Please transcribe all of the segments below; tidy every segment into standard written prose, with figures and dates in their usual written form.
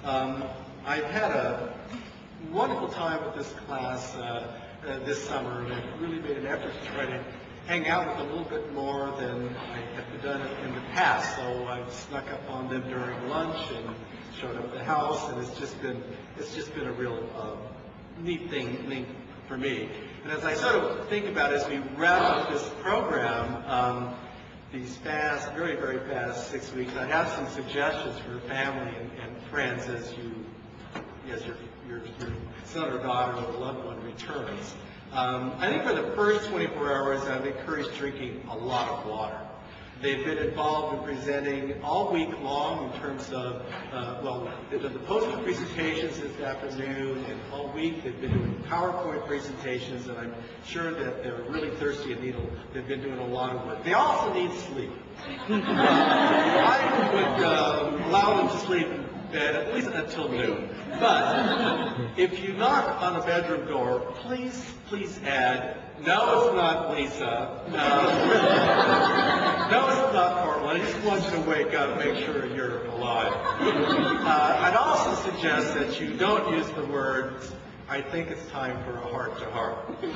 I've had a wonderful time with this class this summer, and I've really made an effort to try to hang out with them a little bit more than I have done in the past. So I've snuck up on them during lunch and showed up at the house, and it's just been a real neat thing for me. And as I sort of think about it, as we wrap up this program, these very, very fast 6 weeks, I have some suggestions for family and friends as your son or daughter or loved one returns. I think for the first 24 hours, I've encouraged drinking a lot of water. They've been involved in presenting all week long in terms of, they've done the poster presentations this afternoon, and all week they've been doing PowerPoint presentations, and I'm sure that they're really thirsty and they've been doing a lot of work. They also need sleep. I would allow them to sleep in bed at least until noon. But if you knock on a bedroom door, please add, no, it's not Lisa. No, it's not Portland. I just want you to wake up and make sure you're alive. I'd also suggest that you don't use the words, I think it's time for a heart-to-heart. I use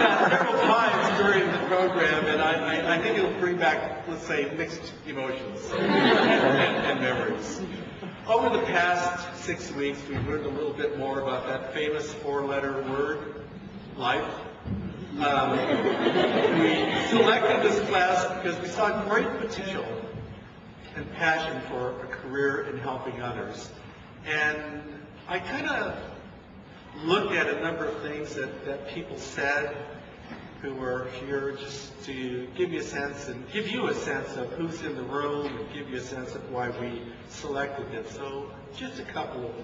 that several times during the program, and I think it'll bring back, let's say, mixed emotions and memories. Over the past 6 weeks, we've learned a little bit more about that famous four-letter word, life. We selected this class because we saw great potential and passion for a career in helping others. And I kind of looked at a number of things that people said who were here just to give me a sense and give you a sense of who's in the room and give you a sense of why we selected them. So just a couple of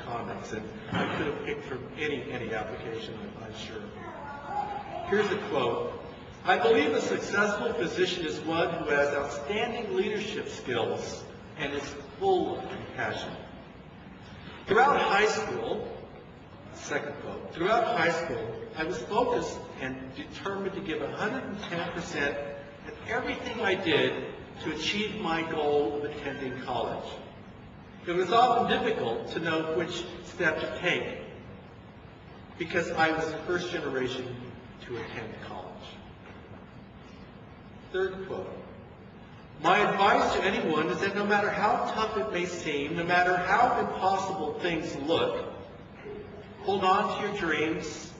comments, and I could have picked from any application, I'm sure. Here's a quote. I believe a successful physician is one who has outstanding leadership skills and is full of compassion. Throughout high school, second quote, throughout high school, I was focused and determined to give 110% in everything I did to achieve my goal of attending college. It was often difficult to know which step to take because I was the first generation to attend college. Third quote. My advice to anyone is that no matter how tough it may seem, no matter how impossible things look, hold on to your dreams,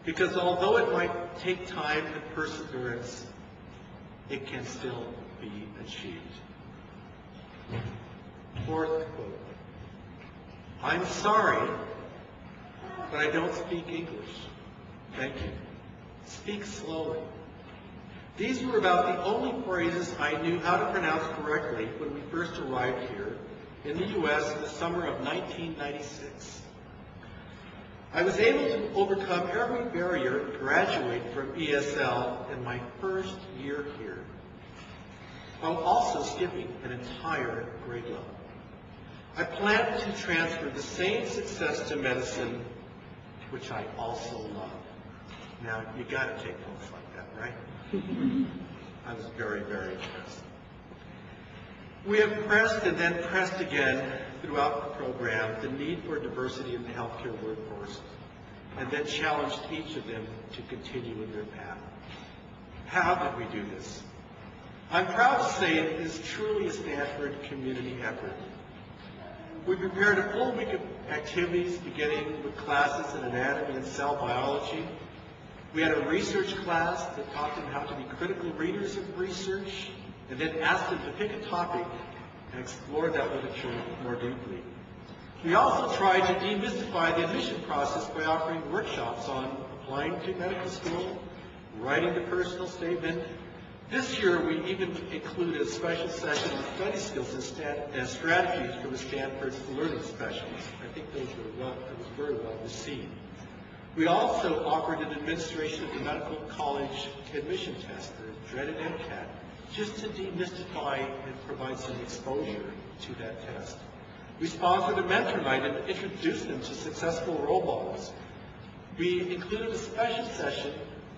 because although it might take time and perseverance, it can still be achieved. Fourth quote. I'm sorry, but I don't speak English. Thank you. Speak slowly. These were about the only phrases I knew how to pronounce correctly when we first arrived here in the U.S. in the summer of 1996. I was able to overcome every barrier and graduate from ESL in my first year here, while also skipping an entire grade level. I plan to transfer the same success to medicine, which I also love. Now, you got to take notes like that, right? I was very, very impressed. We have pressed and then pressed again throughout the program the need for diversity in the healthcare workforce, and then challenged each of them to continue in their path. How did we do this? I'm proud to say it is truly a Stanford community effort. We prepared a full week of activities beginning with classes in anatomy and cell biology. We had a research class that taught them how to be critical readers of research, and then asked them to pick a topic and explore that literature more deeply. We also tried to demystify the admission process by offering workshops on applying to medical school, writing the personal statement. This year, we even included a special session on study skills and strategies for the Stanford's learning specialists. I think it was very well received. We also offered an administration of the medical college admission test, the dreaded MCAT, just to demystify and provide some exposure to that test. We sponsored a mentor night and introduced them to successful role models. We included a special session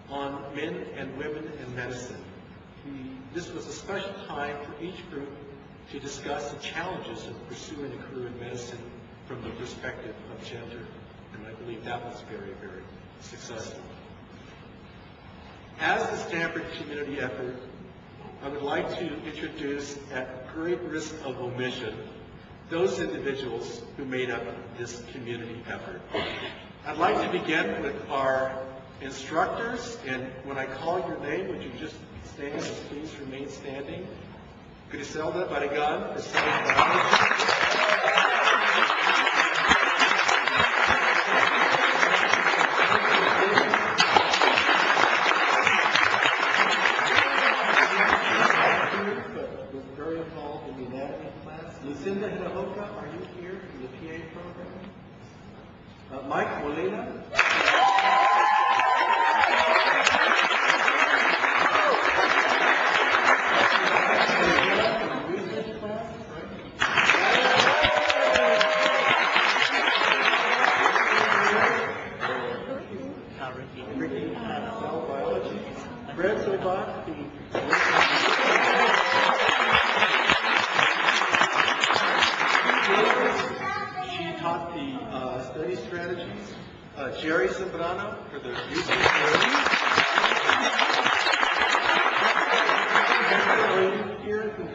on men and women in medicine. This was a special time for each group to discuss the challenges of pursuing a career in medicine from the perspective of gender. And I believe that was very, very successful. As the Stanford community effort, I would like to introduce, at great risk of omission, those individuals who made up this community effort. I'd like to begin with our instructors, and when I call your name, would you just stand and please remain standing? Griselda Barrigan, was very involved in the anatomy class. Lucinda Hinojosa, are you here from the PA program? Mike Molina. Jerry Zambrano for the research here from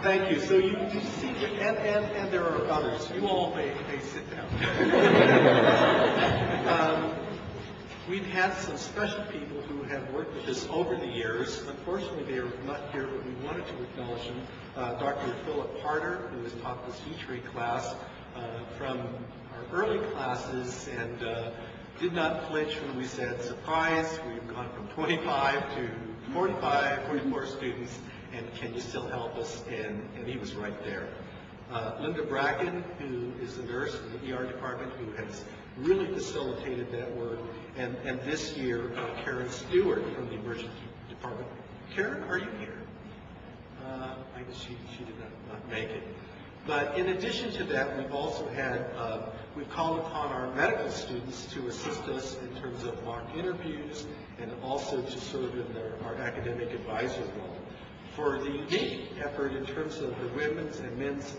Thank you. So you see, and there are others. You all may sit down. We've had some special people who have worked with us over the years. Unfortunately, they are not here, but we wanted to acknowledge them. Dr. Philip Harder, who has taught the suturing class from our early classes and did not flinch when we said, surprise, we've gone from 25 to 44 students, and can you still help us? And he was right there. Linda Bracken, who is a nurse in the ER department, who has really facilitated that work. And this year, Karen Stewart from the emergency department. Karen, are you here? I guess she did not make it. But in addition to that, we've also had, we've called upon our medical students to assist us in terms of mock interviews and also to serve in our academic advisor role. For the unique effort in terms of the women's and men's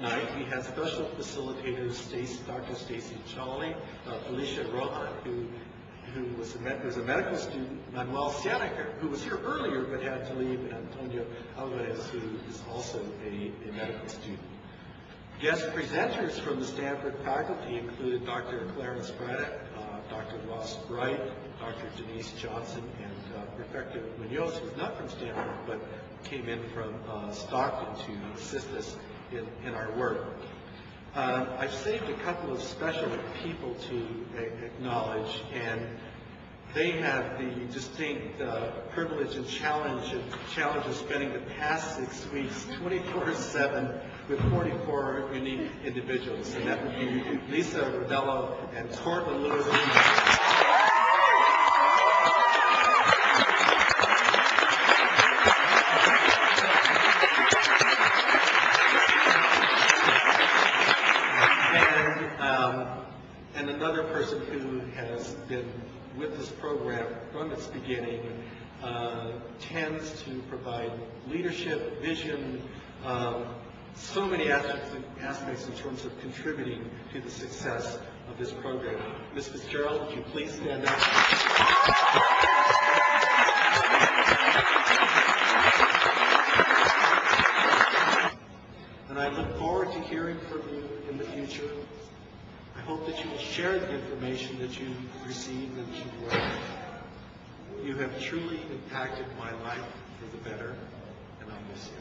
night, we had special facilitators, Dr. Stacy Chawley, Felicia Rohan, who was a medical student, Manuel Sierra, who was here earlier but had to leave, and Antonio Alvarez, who is also a medical student. Guest presenters from the Stanford faculty included Dr. Clarence Braddock, Dr. Ross Bright, Dr. Denise Johnson, and Perfecto Munoz, who's not from Stanford, but came in from Stockton to assist us in our work. I've saved a couple of special people to acknowledge, and they have the distinct privilege and challenge of spending the past 6 weeks 24/7 with 44 unique individuals, and that would be Lisa Rodello and Corbin Lewis. And another person who has been with this program from its beginning, tends to provide leadership, vision, so many aspects in terms of contributing to the success of this program. Ms. Fitzgerald, would you please stand up? And I look forward to hearing from you in the future. I hope that you will share the information that you received and that you've learned. You have truly impacted my life for the better, and I miss you.